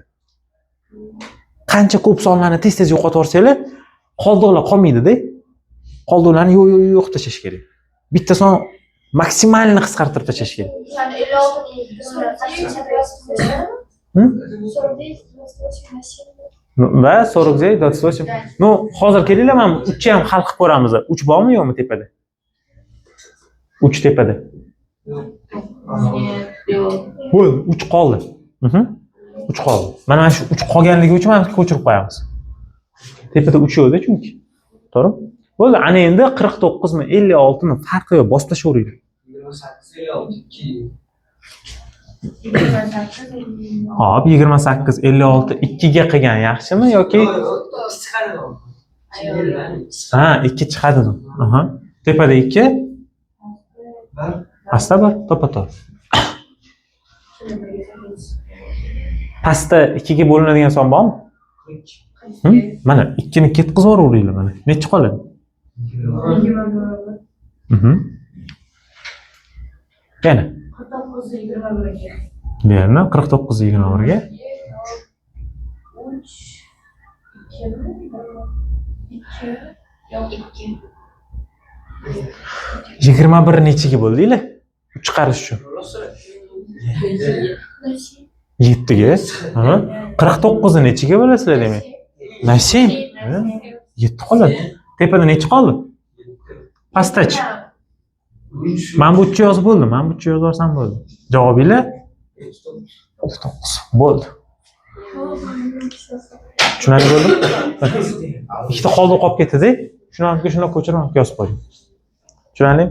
Qancha ko'p sonlarni tez-tez yo'qotib yuborsanglar, qoldiqlar qolmaydi-da. Qoldiqlarni yo'q tashlash kerak. Bitta son maksimalni qisqartirib tashlash kerak. Yani 56 ni 20 Va 49 28. No, hozir kelinglar, men 3 ham hal qilib ko'ramiz. 3 bormi yo'qmi tepada? 3 tepada. Bo'ldi, 3 qoldi. 3 qoldi. Mana shu 3 qolganligi uchun mana ko'chirib qo'yamiz. Tepada 3 yo'qda chunki. To'g'ri? Bo'ldi, ana endi 49 mi 56 ni farqi yo'q, bosib tashlayveringlar. 28 Hop, 28 56 2 ga qilgan yaxshimi yoki ha, 2 chiqadi. Aha. Tepada 2. Pastda bor, to'ppa-to'g'ri. Pastda 2 ga bo'linadigan son bormi? Mana 2 ni ketkizib yuboringlar mana. Necha qoladi? 20. Yana. 49 21 ga. Bu yerni 49 21 ga 21 nechiga bo'ldinglar? 3 chiqarish uchun. 7 ga. Ha? 49 ni nechiga bo'lasizlar demak? Na 7. 7 qoladi. Tepada nechi qoldi? Pastdachi. Men bu 3 yozib bo'ldi. Men bu 3 yozib olsam bo'ldi. Javobinglar 9. Bo'ldi. Tushunarli bo'ldi? Ikkita qoldi qolib ketdi-da. Shuni ko'chirib yozib qo'ying. Tushunarli?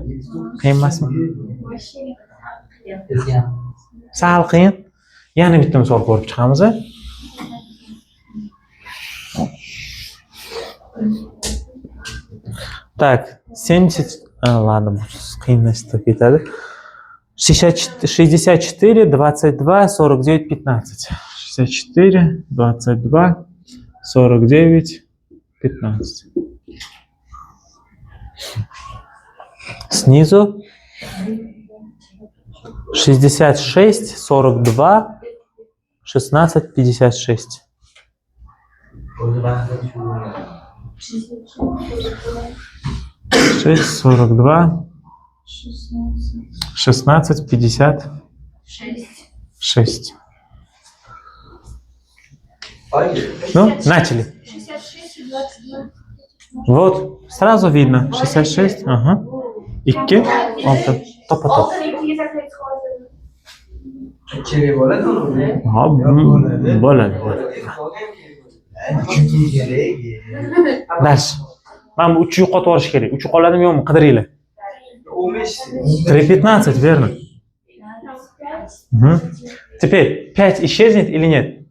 Qiyin emasmi? Sal qiyin. Yana bitta misol ko'rib chiqamiz. Так, 70, ладно, qiyinlashib ketadi. 64, 22, 49, 15. 64, 22, 49, 15. Снизу 66, 42, 16, 56. 6, 42, 16, 56. Ну, начали. 66 и 22. Вот, сразу видно. 66, ага. 2, 6. To'ppa-to'g'ri. 6 ni 2 ga sakrayib qoladi. kerak bo'ladimi? Ha, bo'ladi. Dars. Mana bu 3 yo'qotib olish kerak. 3 qoladimi yo'qmi? Qidiringlar. 3, 15, верно? Теперь 5 исчезнет или нет?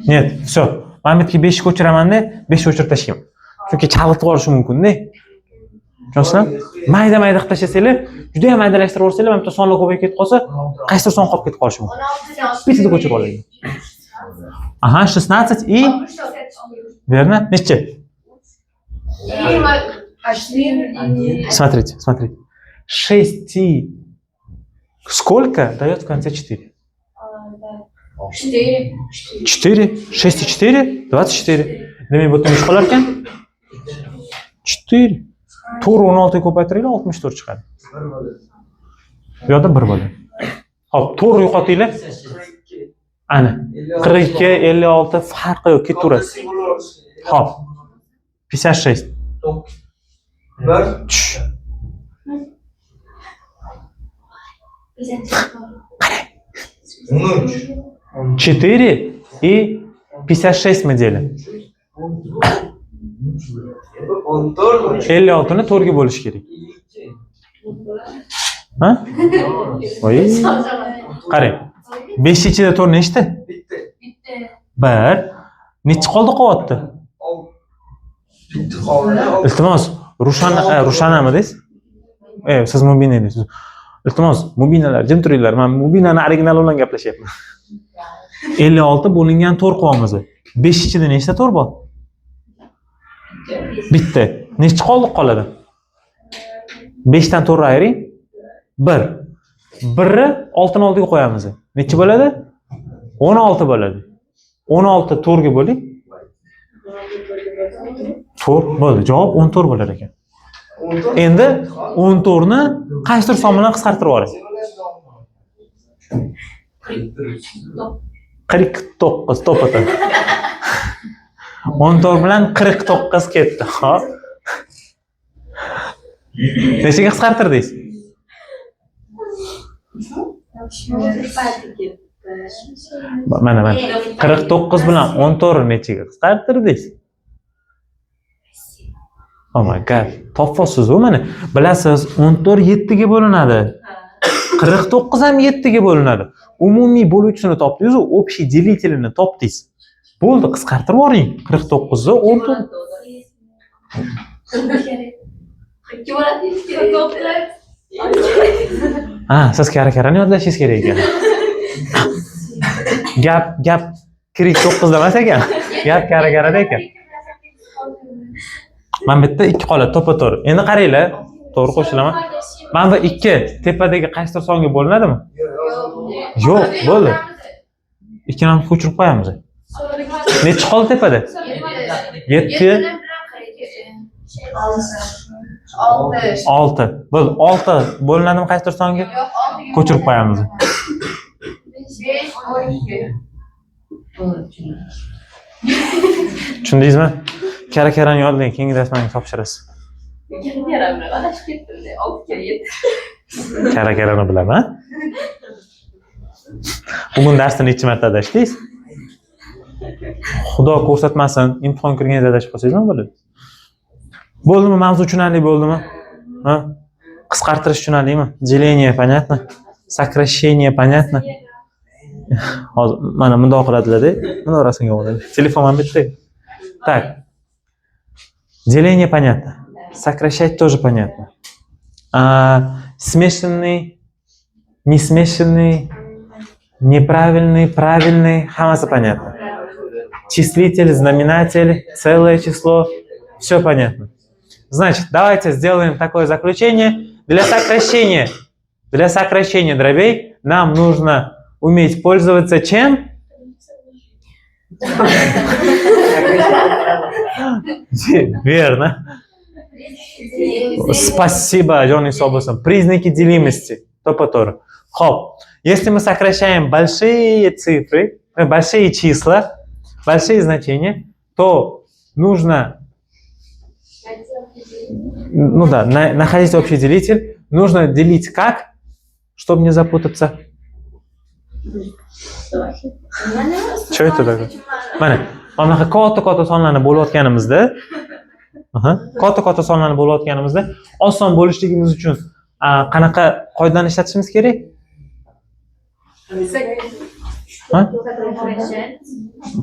Нет. Все. Mana bu yerga 5 ko'chiraman-da, 5 o'chirib tashlayman. Chunki chalg'itib olishi mumkin-da. Tushunasizlar? Mayda-mayda qilib tashlasanglar, juda ham maydalashtirib olsanglar, mana bu sonlar ko'payib ketib qolsa, qaysidir son qolib ketib qolishi mumkin. 16 Bittada ko'chirib olaylik. Aha, 16 и верно? Necha? Смотрите. 6 и сколько дает в конце 4? 4. 4. 6 и 4? 24. Demek bu necha qolar ekan? 4. To'g'ri 16 ga ko'paytiringlar, 64 chiqadi. Bu yerda 1 bo'ladi. Xo'p, to'g'ri yo'qotinglar. Ana. 42, 56 farqi yo'q, ketaverasiz. Xo'p. 56. 1 4 и 56 мы делим. 56 ni 4 ga bo'lish kerak. Ha? Voy. Qarang. 5 ichida 4 nechta? bitta. 1. Necha qoldi qolyapti? Bitti hovli. Iltimos, Rushanami deysiz? Siz Mubina deysiz. Iltimos, Mubinalar, jim turinglar. Men Mubinani original bilan gaplashyapman. 56 bo'lingan 4 qilyapmiz. 5 ichida nechta 4 bor? Bitta. Nechta qoladi? 5 dan 4 ayring. 1. 1ni 6 ni oldiga qo'yamiz. Necha bo'ladi? 16 bo'ladi. 16 4 ga bo'ling. 4 bo'ldi. Javob 14 bo'lar ekan. Endi 14 ni qaysidir son bilan qisqartirib yuboring. 49 to'pata. 14 bilan 49 ketdi. Xo'p. Nechaga qisqartirdingiz? Mana 49 bilan 14 ni nechaga qisqartirdingiz? Oh my god. Topasiz-ku mana. Bilasiz, 14 7 ga bo'linadi. 49 ham 7 ga bo'linadi. Umumiy bo'luvchisini topdingiz, общий делителini topdingiz. Bo'ldi, qisqartirib yuboring. 49 ni 14. Siz kara-karani yodlashingiz kerak ekan. Gap kirik 9 emas ekan. Gap kara-karada ekan. Mana bitta 2 qoladi, to'pa-to'g'ri. Endi qaranglar, to'g'ri qo'shilaman. Mana bu 2 tepadagi qaysidir songa bo'linadimi? Yo'q, bo'ldi. 2 ni ko'chirib qo'yamiz. Necha qoldi tepada? 7 6. Bo'ldi, 6 bo'linadimi qaysidir songa? Ko'chirib qo'yamiz. 5 Tushundingizmi? Kara-karani yodlang, keyingi dars menga topshirasiz. Kara-karani bilaman. Bugun darsni necha marta adashdingiz? Xudo ko'rsatmasin, imtihon kirganingizda adashib qolsangiz nima bo'ladi? Bo'ldimi, mavzu tushunarli bo'ldimi? Ha? Qisqartirish tushunarlimi? Деление понятно? Сокращение понятно? Hozir mana bundoq qiladilar-da, mana rasmga oladi. Telefon ham bitta. Так. Деление понятно. Сокращать тоже понятно. Смешанный, несмешанный, неправильный, правильный, хамаса понятно. Числитель, знаменатель, целое число, все понятно. Значит, давайте сделаем такое заключение. Для сокращения дробей нам нужно уметь пользоваться чем? Верно. Спасибо, Джонни Собосон. Признаки делимости. Топ-топ. Хоп. Если мы сокращаем большие цифры, большие числа, большие значения, то нужно, находить общий делитель. Нужно делить как, чтобы не запутаться. Что это такое? Mana katta sonlarni bo'layotganimizda, katta sonlarni bo'layotganimizda oson bo'lishligimiz uchun qanaqa qoidani ishlatishimiz kerak?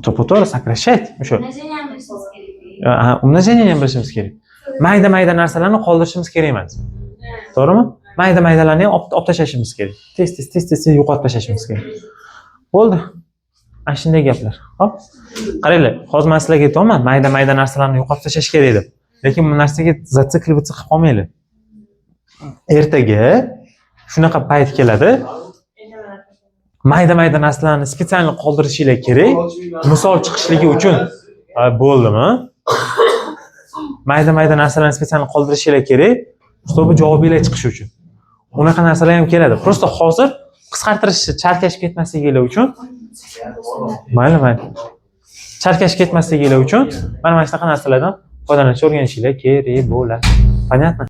To'g'ri, сокращать. O'sha. Умножение ham bilishimiz kerak. Mayda-mayda narsalarni qoldirishimiz kerak emas. To'g'rimi? Mayda-maydalarni ham olib tashlashimiz kerak. Tez yo'qotib tashlashimiz kerak. Bo'ldi. Ana shunday gaplar. Xo'p. Qaranglar, hozir men sizlarga aytayapman, mayda-mayda narsalarni yo'qotib tashlash kerak deb. Lekin bu narsaga zatsiklib qilib qolmanglar. Ertaga shunaqa payt keladi. Mayda-mayda narsalarni spetsialni qoldirishinglar kerak. Misol chiqishligi uchun. Bo'ldimi? Mayda-mayda narsalarni spetsialni qoldirishinglar kerak, чтобы javobinglar chiqishi uchun. Unaqa narsalar ham keladi. Prosta hozir qisqartirishni chalkashib ketmasligilar uchun mayli. Chalkashib ketmasligilar uchun mana shunaqa narsalardan foydalanishni o'rganishinglar kerak bo'ladi. Понятно?